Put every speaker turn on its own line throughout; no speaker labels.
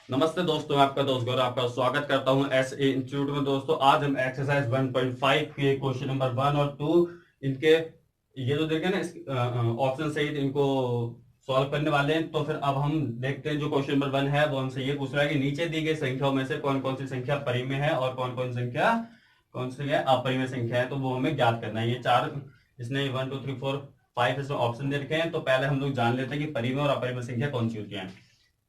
नमस्ते दोस्तों, आपका दोस्त गौरव आपका स्वागत करता हूं एसए इंस्टीट्यूट में। दोस्तों आज हम एक्सरसाइज 1.5 के क्वेश्चन नंबर 1 और 2 इनके ये जो देखे ना ऑप्शन सहित इनको सॉल्व करने वाले हैं। तो फिर अब हम देखते हैं जो क्वेश्चन नंबर 1 है वो हमसे ये पूछ रहा है कि नीचे दी गई संख्याओं में से कौन कौन सी संख्या परिमेय है और कौन सी है अपरिमेय संख्या है। तो वो हमें ज्ञात करना है। ये चार इसने 1 2 3 4 5 इसमें ऑप्शन दे रखे हैं। तो पहले हम लोग जान लेते हैं कि परिमेय और अपरिमेय संख्या कौन सी होती है।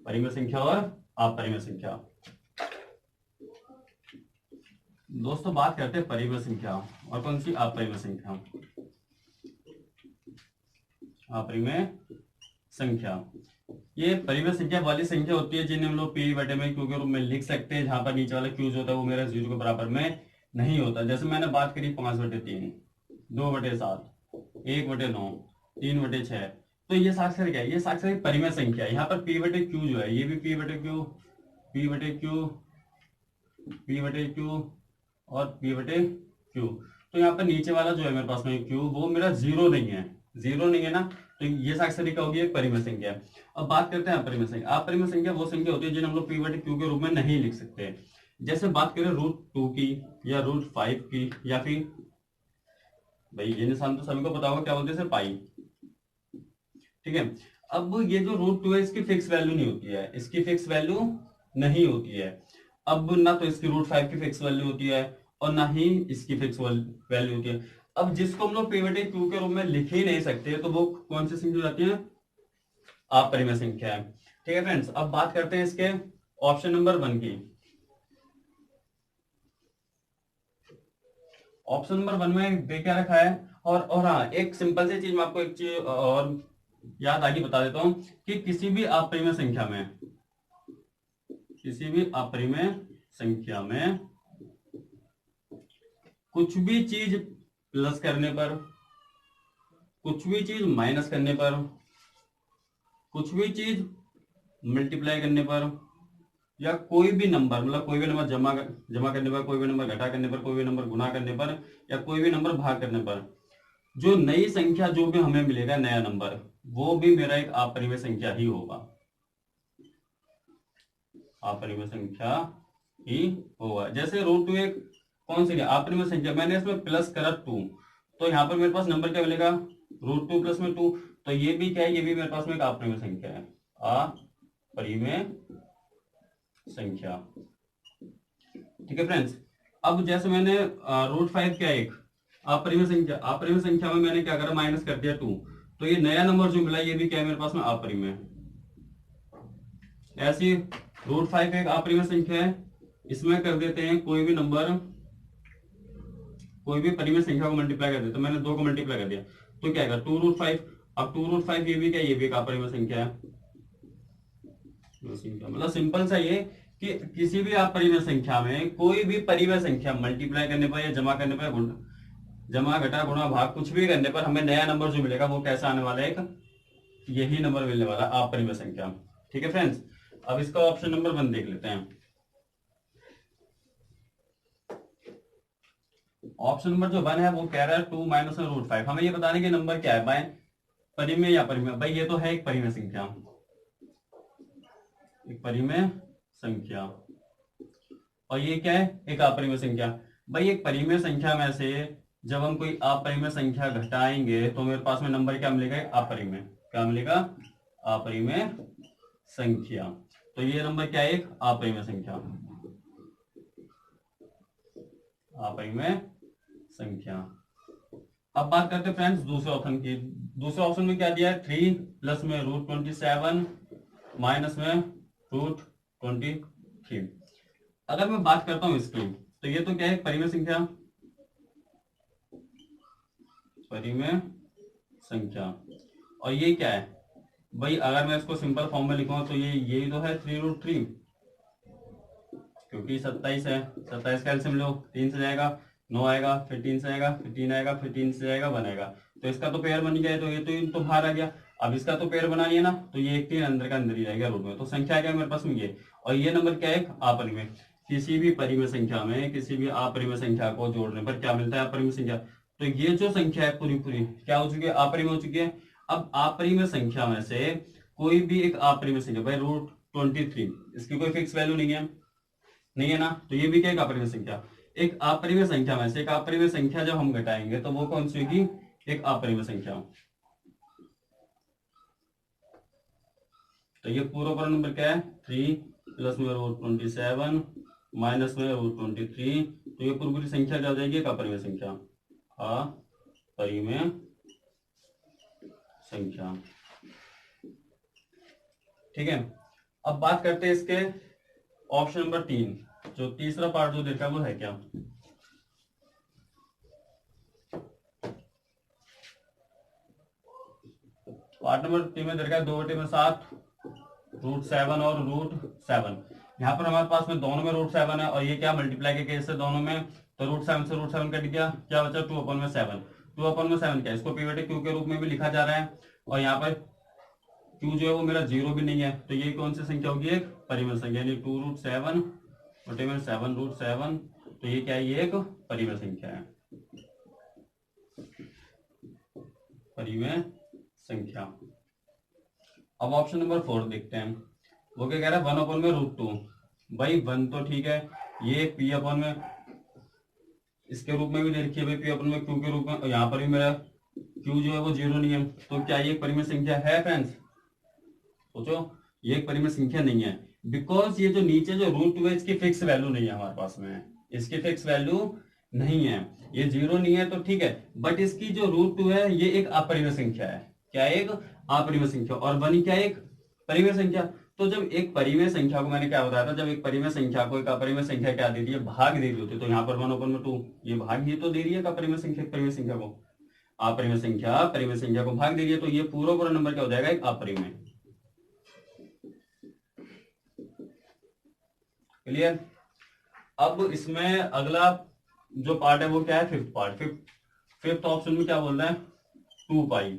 परिमेय संख्या और अपरिमेय संख्या। दोस्तों बात करते हैं परिमेय संख्या और कौन सी अपरिमेय संख्या। अपरिमेय संख्या ये परिमेय संख्या वाली संख्या होती है जिन्हें हम लोग पी बटे में क्यू के रूप में लिख सकते हैं, जहां पर नीचे वाला क्यू जो होता है वो मेरा 0 के बराबर में नहीं होता। जैसे मैंने बात करी 5/3, 2/7, 1/9, 3/6। तो ये साक्षर क्या है? ये साक्षर एक परिमेय संख्या है। यहाँ पर पी बटे क्यू जो है ये भी पी बटे क्यू, पी बटे क्यू, पी बटे क्यू और पी बटे क्यू। तो यहाँ पर नीचे वाला जो है मेरे पास में क्यू वो मेरा 0 नहीं है, 0 नहीं है ना। तो ये साक्षरी क्या होगी? एक परिमेय संख्या। अब बात करते हैं अपरिमेय संख्या। अपरिमेय संख्या वो संख्या होती है जिन्हें हम लोग पी बटे क्यू के रूप में नहीं लिख सकते। जैसे बात करें √2 की या √5 की या फिर भाई ये निशान तो सभी को पता होगा, क्या बोलते हैं सर? पाई। ठीक है। अब ये जो √2 है इसकी फिक्स वैल्यू नहीं होती है, इसकी फिक्स वैल्यू नहीं होती है। अब ना तो इसकी √5 की फिक्स वैल्यू होती है और ना ही इसकी फिक्स वैल्यू होती है। अब जिसको हम लोग पी बटे क्यू के रूप में लिख ही नहीं सकते तो वो कौन सी संख्या हो जाती है? अपरिमेय संख्या है। ठीक है फ्रेंड्स, अब बात करते हैं इसके ऑप्शन नंबर 1 की। ऑप्शन नंबर 1 में दे क्या रखा है? और हाँ, एक सिंपल सी चीज मैं आपको एक चीज और याद आगे बता देता हूं कि किसी भी अपरिमेय संख्या में, किसी भी अपरिमेय संख्या में कुछ भी चीज प्लस करने पर, कुछ भी चीज माइनस करने पर, कुछ भी चीज मल्टीप्लाई करने पर या कोई भी नंबर मतलब कोई भी नंबर जमा करने पर, कोई भी नंबर घटा करने पर, कोई भी नंबर गुणा करने पर या कोई भी नंबर भाग करने पर जो नई संख्या जो भी हमें मिलेगा नया नंबर वो भी मेरा एक अपरिमेय संख्या ही होगा। अपरिमेय संख्या ही होगा। जैसे √2 एक कौन सी अपरिमेय संख्या, मैंने इसमें प्लस करा 2 तो यहाँ पर मेरे पास नंबर क्या मिलेगा? √2 प्लस में 2। तो ये भी क्या है? ये भी मेरे पास में एक अपरिमेय संख्या है, अपरिमेय संख्या। ठीक है फ्रेंड्स। अब जैसे मैंने √5 क्या एक अपरिमेय संख्या, अपरिमेय संख्या में मैंने क्या करा? माइनस कर दिया 2। तो ये नया नंबर जो मिला ये भी क्या है मेरे पास में? अपरिमेय। ऐसी √5 एक अपरिमेय संख्या है, इसमें कर देते हैं कोई भी नंबर, कोई भी परिमेय संख्या को मल्टीप्लाई कर देते। तो मैंने 2 को मल्टीप्लाई कर दिया तो क्या आएगा? 2√5। अब 2√5 ये भी क्या? ये भी एक अपरिमेय संख्या है। मतलब सिंपल सा ये कि किसी भी अपरिमेय संख्या में कोई भी परिमेय संख्या मल्टीप्लाई करने पर या जमा करने पर, जमा घटा गुणा भाग कुछ भी करने पर हमें नया नंबर जो मिलेगा वो कैसा आने वाला है? एक यही नंबर मिलने वाला अपरिमेय संख्या। ठीक है फ्रेंड्स। अब इसका ऑप्शन नंबर 1 देख लेते हैं। ऑप्शन नंबर जो 1 है वो कह रहा है 2 माइनस √5। हमें ये बताने के नंबर क्या है भाई? परिमेय या परिमेय? भाई ये तो है एक परिमेय संख्या, एक परिमेय संख्या। और ये क्या है? एक अपरिमेय संख्या। भाई एक परिमेय संख्या में से जब हम कोई अपरिमेय संख्या घटाएंगे तो मेरे पास में नंबर क्या मिलेगा? अपरिमेय। क्या मिलेगा? अपरिमेय संख्या। तो ये नंबर क्या है? एक अपरिमेय संख्या, अपरिमेय संख्या। अब बात करते हैं फ्रेंड्स दूसरे ऑप्शन की। दूसरे ऑप्शन में क्या दिया है? 3 प्लस में √27 माइनस में √23। अगर मैं बात करता हूं इसकी तो ये तो क्या है? परिमेय संख्या, परिमेय संख्या। और ये क्या है भाई? अगर मैं इसको सिंपल फॉर्म में लिखूंगा तो ये तो है 3√3, क्योंकि 27 है। 27 का एलसीएम लो, 3 से जाएगा 9 आएगा, फिर 3 से आएगा, फिर 3 आएगा, फिर 3 से जाएगा 1 आएगा। तो इसका तो पेयर बन गया, तो ये तो बाहर आ गया। अब इसका तो पेयर बना लिया ना, तो ये एक 3 अंदर का अंदर ही रहेगा रूट में। तो संख्या क्या है मेरे पास में? ये। और ये नंबर क्या है? अपरिमेय। किसी भी परिमेय संख्या में किसी भी अपरिमेय संख्या को जोड़ने पर क्या मिलता है? अपरिमेय संख्या। तो ये जो संख्या है पूरी पूरी क्या हो चुकी है? अपरिमेय हो चुकी है। अब अपरिमेय संख्या में से कोई भी एक अपरिमेय संख्या, भाई 23, इसकी कोई फिक्स वैल्यू नहीं है, नहीं है ना। तो ये भी क्या एक अपरिमेय संख्या, एक अपरिमेय संख्या में से एक अपरिमेय संख्या जब हम घटाएंगे तो वो कौन सी होगी, एक अपरिमेय संख्या। तो ये पूरा नंबर क्या है 3 प्लस में √27 माइनस में √23, तो ये पूरी संख्या क्या हो जाएगी, एक अपरिमेय संख्या, अपरिमेय संख्या। ठीक है, अब बात करते हैं इसके ऑप्शन नंबर 3, जो तीसरा पार्ट जो देखा वो है क्या, पार्ट नंबर 3 में देखा 2/7 √7 और √7। यहाँ पर हमारे पास में दोनों में √7 है और ये क्या मल्टीप्लाई के केस से दोनों में, तो √7 से √7 कट गया, क्या बचा 2/7। 2/7 क्या है, इसको पी बटे क्यू के रूप में भी लिखा जा रहा है, और यहाँ पर क्यू जो है वो मेरा 0 भी नहीं है, तो ये कौन सी संख्या होगी, एक परिमेय संख्या, यानी 2√7 बटे में 7√7, तो ये क्या है, ये एक परिमेय संख्या है, परिमेय संख्या। अब ऑप्शन नंबर 4 देखते हैं, वो क्या कह रहा है 1/√2। भाई 1 तो ठीक है, ये पी अपन में इसके रूप में भी दे रखी है भाई, पी अपन में क्यू के रूप में, और यहाँ पर भी मेरा क्यू जो है वो 0 नहीं है, तो क्या ये एक परिमेय संख्या है फ्रेंड्स, सोचो, ये एक परिमेय संख्या नहीं है, बिकॉज ये जो नीचे जो √2 है इसकी फिक्स वैल्यू नहीं है हमारे पास में, इसकी फिक्स वैल्यू नहीं है, ये 0 नहीं है तो ठीक है, बट इसकी जो √2 है ये एक अपरिमेय संख्या है, क्या एक अपरिमेय संख्या, और 1 क्या एक परिमेय संख्या। तो जब एक परिमेय संख्या को, मैंने क्या बताया था, जब एक परिमेय संख्या को एक अपरिमेय संख्या क्या दे रही है, भाग दे रही होती है, तो यहाँ पर 1/2 ये भाग ही तो दे रही है अपरिमेय संख्या, परिमेय संख्या को, अपरिमेय संख्या परिमेय संख्या को भाग दे रही है, तो ये पूरा नंबर क्या हो जाएगा, एक अपरिमेय। क्लियर। अब इसमें अगला जो पार्ट है वो क्या है, फिफ्थ पार्ट। फिफ्थ ऑप्शन में क्या बोल रहा है 2 पाई।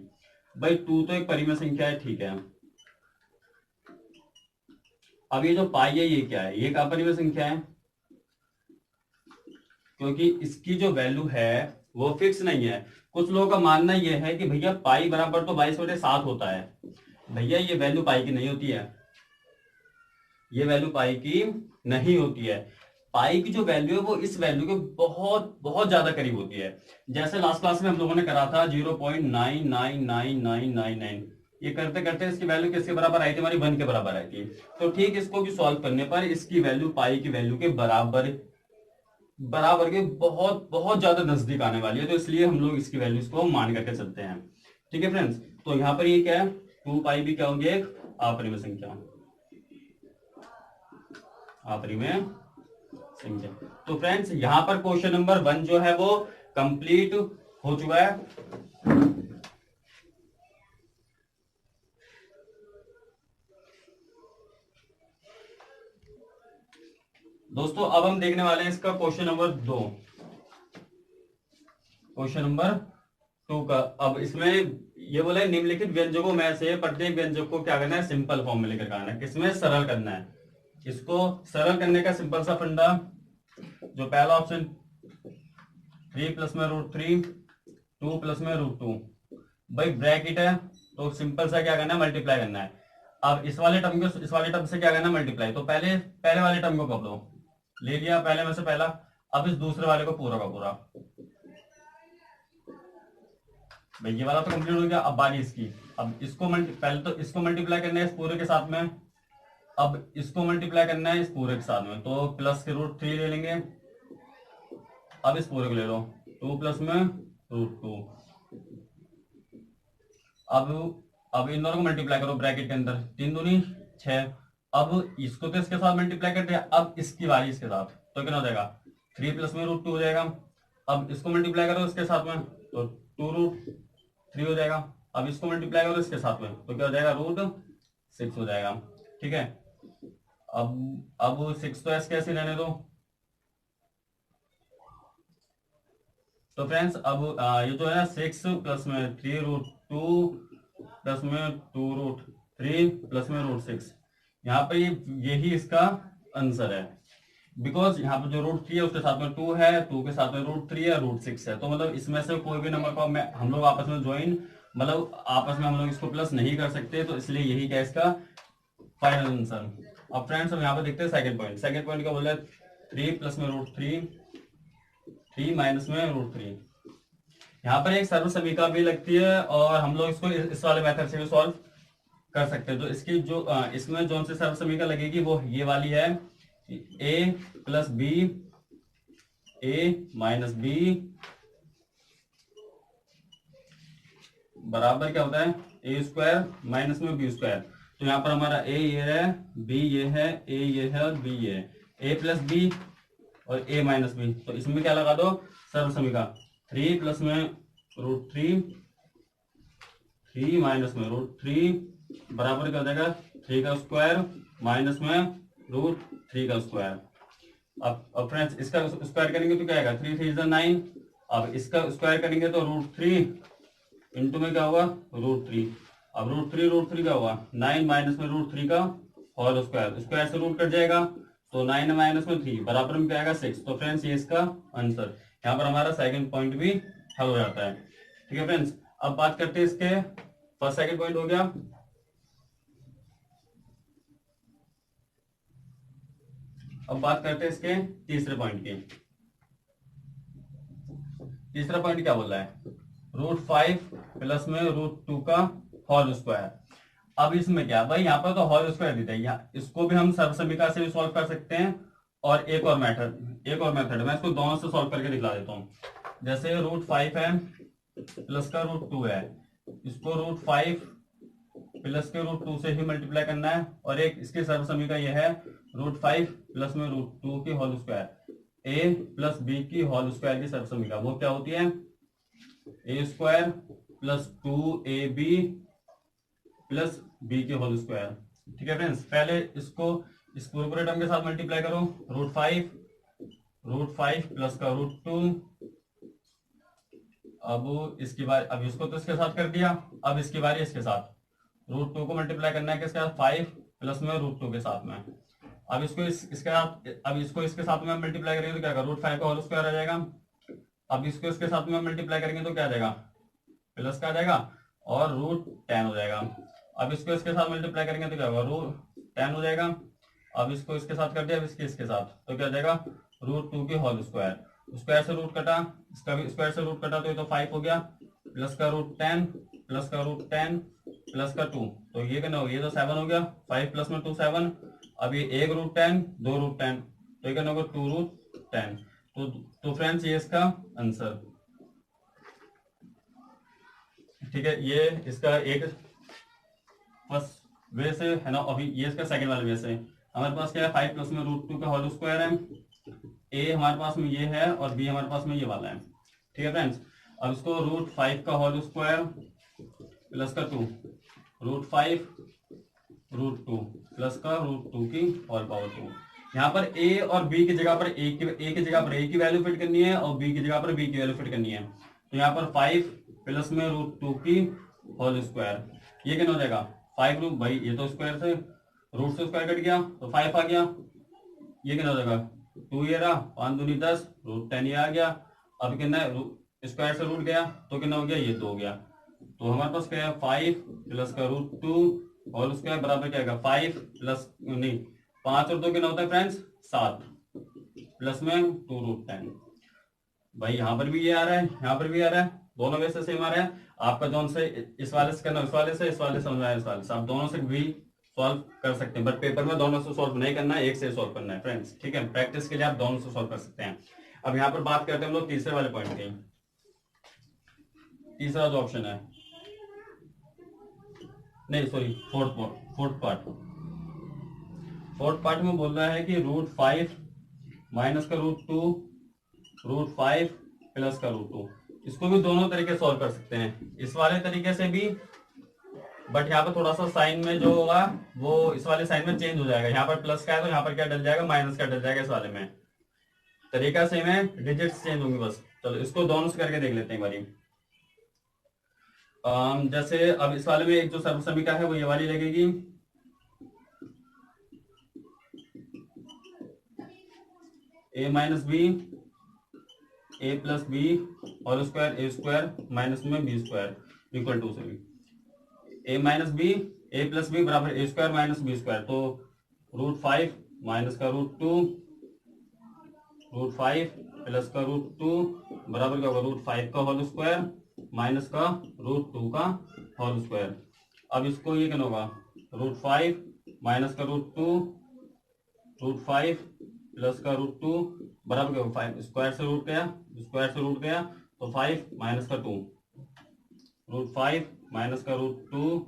भाई 2 तो एक परिमेय संख्या है, ठीक है। अब ये जो पाई है ये क्या है, ये एक अपरिमेय संख्या है, क्योंकि इसकी जो वैल्यू है वो फिक्स नहीं है। कुछ लोगों का मानना यह है कि भैया पाई बराबर तो 22/7 होता है, भैया ये वैल्यू पाई की नहीं होती है, ये वैल्यू पाई की नहीं होती है। पाई की जो वैल्यू है वो इस वैल्यू के बहुत बहुत ज्यादा करीब होती है। जैसे लास्ट क्लास में हम लोगों ने करा था 0.999999, ये करते करते इसकी वैल्यू किसके बराबर आई थी, हमारी 1 के बराबर आई थी। तो ठीक, इसको भी सॉल्व करने पर इसकी वैल्यू पाई की वैल्यू के बराबर के बहुत बहुत ज्यादा नजदीक आने वाली है, तो इसलिए हम लोग इसकी वैल्यूज को मान करके चलते हैं। ठीक है फ्रेंड्स, तो यहाँ पर ये क्या है 2 पाई भी क्या होगी, एक अपरिमेय संख्या, अपरिमेय संख्या। तो फ्रेंड्स यहां पर क्वेश्चन नंबर 1 जो है वो कंप्लीट हो चुका है। दोस्तों अब हम देखने वाले हैं इसका क्वेश्चन नंबर 2, क्वेश्चन नंबर 2 का। अब इसमें ये बोला है निम्नलिखित व्यंजकों में से प्रत्येक व्यंजक को क्या करना है, सिंपल फॉर्म में लेकर आना है, किसमें सरल करना है। इसको सरल करने का सिंपल सा फंडा, जो पहला ऑप्शन 3 प्लस में √3 2 प्लस में √2, भाई ब्रैकेट है तो सिंपल सा क्या करना है, मल्टीप्लाई करना है। अब इस वाले टर्म को इस वाले टर्म से क्या करना है, मल्टीप्लाई। तो पहले वाले टर्म को कर लो, ले लिया पहले में से पहला, अब इस दूसरे वाले को पूरा का पूरा, भाई ये वाला तो कंप्लीट हो गया। अब बारी इसकी, अब इसको पहले तो इसको मल्टीप्लाई करना है इस पूरे के साथ में, अब इसको मल्टीप्लाई करना है इस पूरे के साथ में, तो प्लस के √3 ले लेंगे। अब इस पूरे को ले लो 2 प्लस में √2, अब इन दोनों को मल्टीप्लाई करो ब्रैकेट के अंदर, 3 दूनी 6। अब इसको तो इसके साथ मल्टीप्लाई कर दिया, अब इसकी बारी इसके साथ, तो कितना हो जाएगा 3 प्लस में √2 हो जाएगा। अब इसको मल्टीप्लाई करो इसके साथ में तो 2√3 हो जाएगा। अब इसको मल्टीप्लाई करो इसके साथ में तो क्या हो जाएगा √6 हो जाएगा। ठीक है, अब 6 तो ऐसे कैसे रहने दो। तो फ्रेंड्स अब ये जो है 6 प्लस में 3√2 प्लस में 2√3 प्लस में √6, यहाँ पे यही इसका आंसर है, बिकॉज यहाँ पे जो √3 है उसके साथ में 2 है, 2 के साथ में √3 है, √6 है। तो मतलब इसमें से कोई भी नंबर को हम लोग आपस में ज्वाइन, मतलब आपस में हम लोग इसको प्लस नहीं कर सकते, तो इसलिए यही क्या इसका फाइनल आंसर। अब फ्रेंड्स हम यहाँ पर देखते हैं सेकंड पॉइंट का बोला है 3 प्लस में √3, 3 माइनस में √3। यहाँ पर एक सर्व समीकरण भी लगती है और हम लोग इसको इस वाले मेथड से भी सॉल्व कर सकते हैं। तो इसकी जो इसमें जो सी सर्व समीकरण लगेगी वो ये वाली है, a plus b, a minus b बराबर क्या होता है ए स्क्वायर माइनस में बी स्क्वायर। तो यहाँ पर हमारा a ये है, b ये है, a ये है और b ये है, a प्लस बी और a माइनस बी। तो इसमें क्या लगा दो सर्व समीकरण, 3 प्लस में √3, 3 माइनस में √3 बराबर क्या हो जाएगा 3 का स्क्वायर माइनस में √3 का स्क्वायर। अब फ्रेंड्स इसका स्क्वायर करेंगे तो क्या आएगा 3 3 9। अब इसका स्क्वायर करेंगे तो √3 इंटू में क्या होगा √3। अब √3 क्या होगा 9 माइनस में √3 का होल स्क्वायर, स्क्वायर से रूट कट जाएगा तो 9 माइनस में 3 बराबर में क्या आएगा 6। तो फ्रेंड्स ये इसका आंसर, यहाँ पर हमारा सेकंड पॉइंट भी हल हो जाता है। ठीक है फ्रेंड्स, अब बात करते हैं इसके फर्स्ट सेकंड पॉइंट हो गया। अब बात करते हैं इसके तीसरे पॉइंट की। तीसरा पॉइंट क्या बोल रहा है √5 प्लस में √2 का होल स्क्वायर। अब इसमें क्या भाई यहाँ पर तो होल स्क्वायर दी है, इसको भी हम सर्व समीकरण से भी सॉल्व कर सकते हैं और एक और मेथड मैं इसको दोनों से सॉल्व करके दिखला देता हूँ। जैसे √5 है प्लस का √2 है, इसको √5 प्लस के √2 से ही मल्टीप्लाई करना है और एक इसके सर्व समीकरण यह है √5 प्लस में √2 की whole square, a plus b की होल स्क्वायर की सर्व समीकरण वो क्या होती है a square plus 2ab plus b के होल स्क्वायर। ठीक है फ्रेंड्स, पहले इसको इस पूरे टर्म के साथ मल्टीप्लाई करो, √5 प्लस का √2। अब इसकी बारी, अब इसको तो इसके साथ कर दिया, अब इसकी बारी इसके साथ √2 को मल्टीप्लाई करना है किसके साथ 5 प्लस में √2 के साथ में। अब इसको इसके साथ, अब इसको इसके साथ में मल्टीप्लाई करेंगे तो क्या होगा √5 का होल स्क्वायर आ जाएगा। अब इसको इसके साथ में मल्टीप्लाई करेंगे तो क्या आ जाएगा प्लस का आ जाएगा और √10 हो जाएगा। अब इसको इसके साथ मल्टीप्लाई करेंगे तो क्या होगा √10 हो जाएगा। अब इसको इसके साथ कर दिया, अब इसके साथ तो क्या हो जाएगा √2 के होल स्क्वायर, स्क्वायर से रूट कटा, इसका भी स्क्वायर से रूट कटा तो ये तो 5 हो गया, प्लस का √10 प्लस का √10 प्लस का 2, तो ये कितना हो गया, ये तो 7 हो गया, 5 प्लस में 2 7। अब ये 1 √10 2 √10 तो ये कितना होगा 2 √10। तो फ्रेंड्स ये इसका आंसर। ठीक है, ये इसका एक फर्स्ट वे से है ना। अभी ये इसका सेकंड वाले वे से हमारे पास क्या है 5 प्लस में √2 का होल स्क्वायर है, a हमारे पास में ये है और b हमारे पास में ये वाला है। ठीक है फ्रेंड्स, अब इसको √5 का होल स्क्वायर प्लस का 2, √5 √2 प्लस का √2 की होल पावर 2। यहाँ पर a और b की जगह पर a की जगह पर a की वैल्यू फिट करनी है और b की जगह पर b की वैल्यू फिट करनी है। तो यहाँ पर 5 प्लस में √2 की होल स्क्वायर, ये कितना हो जाएगा 5 रूट, भाई ये तो स्क्वायर से रूट से स्क्वायर कट गया तो 5 आ गया, ये कितना हो जाएगा 2 ये रहा, 5 दूनी 10 √10 ये आ गया। अब कितना स्क्वायर से रूट गया तो कितना हो गया ये 2 हो गया। तो हमारे पास क्या है 5 प्लस का √2 होल स्क्वायर बराबर क्या आएगा 5 प्लस नहीं 5 और 2 कितना होता है फ्रेंड्स 7 प्लस में 2 √10। भाई यहाँ पर भी ये आ रहा है, यहाँ पर भी आ रहा है, दोनों में से सेम आ रहा है। आपका जोन से इस वाले से करना, इस वाले से समझ में आया, इस वाले से आप दोनों से भी सॉल्व कर सकते हैं, बट पेपर में दोनों से सॉल्व नहीं करना है, एक से सॉल्व करना है फ्रेंड्स। ठीक है, प्रैक्टिस के लिए आप दोनों से सॉल्व कर सकते हैं। अब यहाँ पर बात करते हैं हम लोग तीसरे वाले पॉइंट की। तीसरा जो ऑप्शन है, नहीं सॉरी फोर्थ पार्ट में बोल रहा है कि √5 माइनस का √2 √5 प्लस का √2। इसको भी दोनों तरीके से सॉल्व कर सकते हैं, इस वाले तरीके से भी, बट यहाँ पर थोड़ा सा साइन में जो होगा वो इस वाले साइन में चेंज हो जाएगा। यहाँ पर प्लस का है तो यहाँ पर क्या डल जाएगा माइनस का डल जाएगा। इस वाले में तरीका सेम है, डिजिट्स चेंज होंगी बस। चलो इसको दोनों से करके देख लेते हैं एक बारी। जैसे अब इस वाले में एक जो सर्व समीकरण है वो ये वाली लगेगी, a minus b a plus b whole square a square minus में b स्क्वायर इक्वल टू से a minus b a plus b बराबर a square minus b square. तो √5 माइनस का √2, √5 प्लस का √2 बराबर क्या होगा, √5 का होल स्क्वायर माइनस का √2 का होल स्क्वायर। अब इसको ये क्या होगा, √5 माइनस का √2, √5 प्लस का √2 बराबर क्या होगा, 5 स्क्वायर से रूट गया, स्क्वायर से रूट गया तो 5 माइनस का 2, √5 माइनस का √2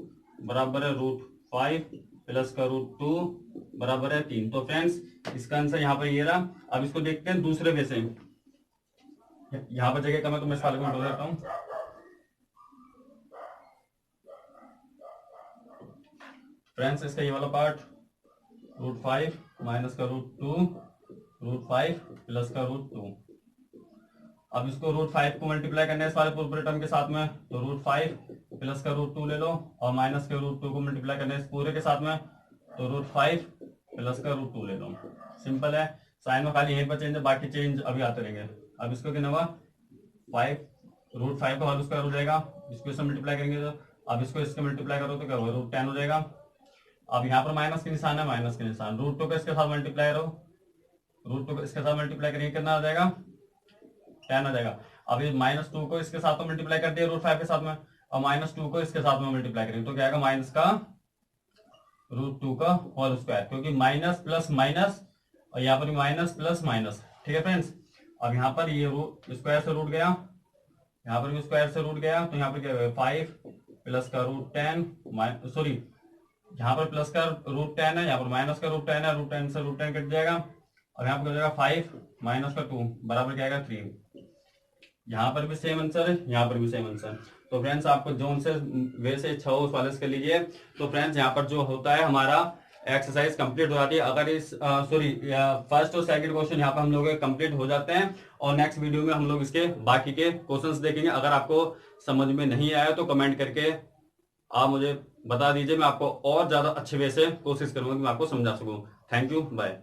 बराबर है √5 प्लस का √2 बराबर है 3। तो फ्रेंड्स इसका आंसर यहाँ पर ये रहा। अब इसको देखते हैं दूसरे वे से। यहाँ पर जगह कम है तो मैं इस वाले को हटा देता हूँ। फ्रेंड्स इसका ये वाला पार्ट √5 माइनस का √2, √5 प्लस का √2। अब इसको √5 को मल्टीप्लाई करना है इस वाले पूरे टर्म के साथ में, तो √5 प्लस का √2 ले लो और माइनस के √2 को मल्टीप्लाई करना है इस पूरे के साथ में, तो √5 प्लस का √2 ले लो। सिंपल है, साइन में खाली यहीं पर चेंज है, बाकी चेंज अभी आते रहेंगे। अब इसको क्या होगा, 5 √5 का होल स्क्वायर हो जाएगा, इसको इससे मल्टीप्लाई करेंगे तो अब इसको इसके मल्टीप्लाई करो तो क्या होगा, √10 हो जाएगा। अब यहाँ पर माइनस के निशान है, माइनस के निशान, √2 को इसके साथ मल्टीप्लाई करो, √2 को इसके साथ मल्टीप्लाई करेंगे कितना आ जाएगा, 10 आ जाएगा। अब ये -2 को इसके साथ में मल्टीप्लाई कर दिया √5 के साथ में, और -2 को इसके साथ में मल्टीप्लाई करेंगे तो क्या आएगा, माइनस का √2 का होल स्क्वायर, क्योंकि माइनस प्लस माइनस और यहाँ पर माइनस प्लस माइनस। ठीक है फ्रेंड्स, अब यहाँ पर ये स्क्वायर से रूट गया, यहाँ पर भी स्क्वायर से रूट गया, तो यहाँ पर क्या होगा, 5 प्लस का √10 सॉरी यहाँ पर प्लस का √10 है, यहाँ पर माइनस का √10 है, √10 से √10 कट जाएगा। अब यहाँ पर क्या हो जाएगा, 5 माइनस का 2 बराबर क्या आएगा, 3। यहाँ पर भी सेम आंसर है, यहाँ पर भी सेम आंसर। तो फ्रेंड्स आपको जोन से वैसे इच्छा हो उस वाले से लीजिए। तो फ्रेंड्स यहाँ पर जो होता है हमारा एक्सरसाइज कंप्लीट हो जाती है। अगर इस सॉरी फर्स्ट और सेकंड क्वेश्चन यहाँ पर हम लोग कंप्लीट हो जाते हैं, और नेक्स्ट वीडियो में हम लोग इसके बाकी के क्वेश्चंस देखेंगे। अगर आपको समझ में नहीं आया तो कमेंट करके आप मुझे बता दीजिए, मैं आपको और ज्यादा अच्छे वे से कोशिश करूंगा कि मैं आपको समझा सकूं। Thank you, bye.